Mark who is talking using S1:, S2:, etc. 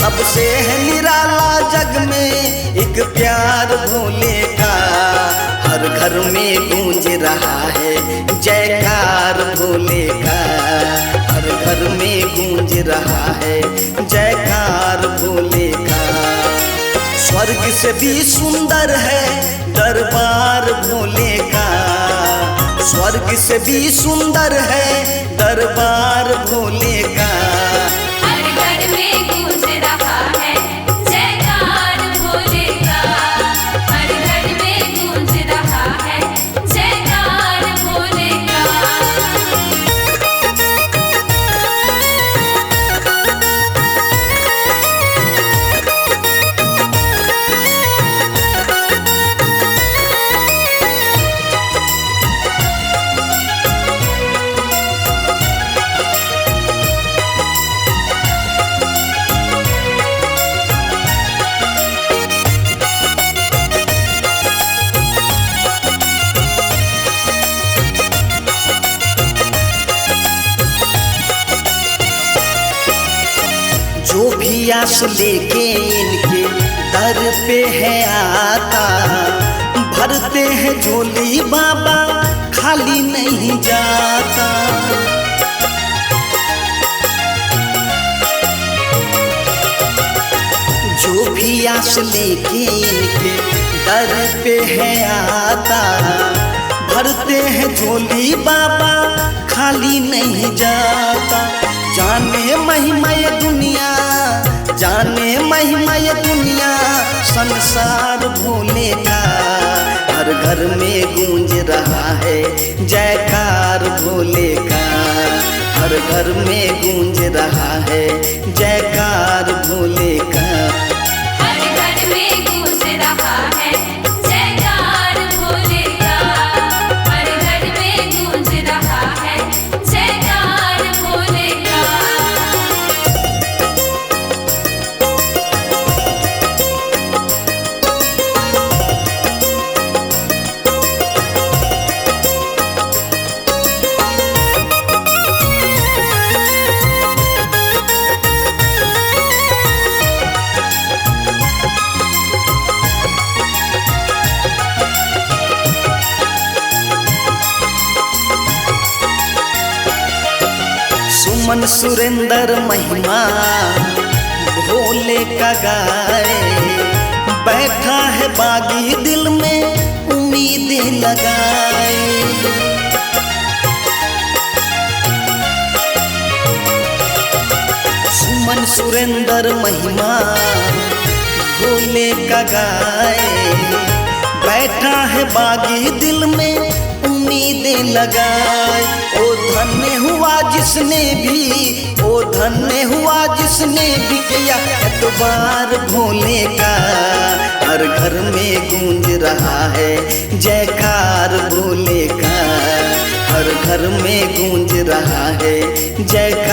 S1: सबसे है निराला जग में एक प्यार भोले का, हर घर में गूंज रहा है जयकार भोले का, हर घर में गूंज रहा है जयकार भोले का। स्वर्ग से भी सुंदर है दरबार भोले का, स्वर्ग से भी सुंदर है दरबार भोले का।
S2: हर घर में गूंज रहा है जयकार भोले का, हर घर में गूंज रहा है जयकार भोले का।
S1: जो भी आस लेके इनके दर पे है आता, भरते हैं झोली बाबा खाली नहीं जाता। जो भी आस लेके इनके दर पे है आता, भरते हैं झोली बाबा खाली नहीं जाता। जाने महिमा ये दुनिया, जाने महिमा ये दुनिया संसार भोले का, हर घर में गूंज रहा है जयकार भोले का, हर घर में गूंज रहा है जयकार भोले का।
S2: हर घर में गूंज रहा है जयकार भोले का, हर घर में गूंज रहा है जयकार भोले का।
S1: सुमन सुरेंद्र महिमा भोले का गाए, बैठा है बागी दिल में उम्मीदें लगाए। सुमन सुरेंद्र महिमा भोले का गाए, बैठा है बागी दिल में उम्मीदें लगाए। ओ धन्य हुआ जिसने भी, ओ धन्य हुआ जिसने भी किया एतबार भोले का, हर घर में गूंज रहा है जयकार भोले का, हर घर में गूंज रहा है जयकार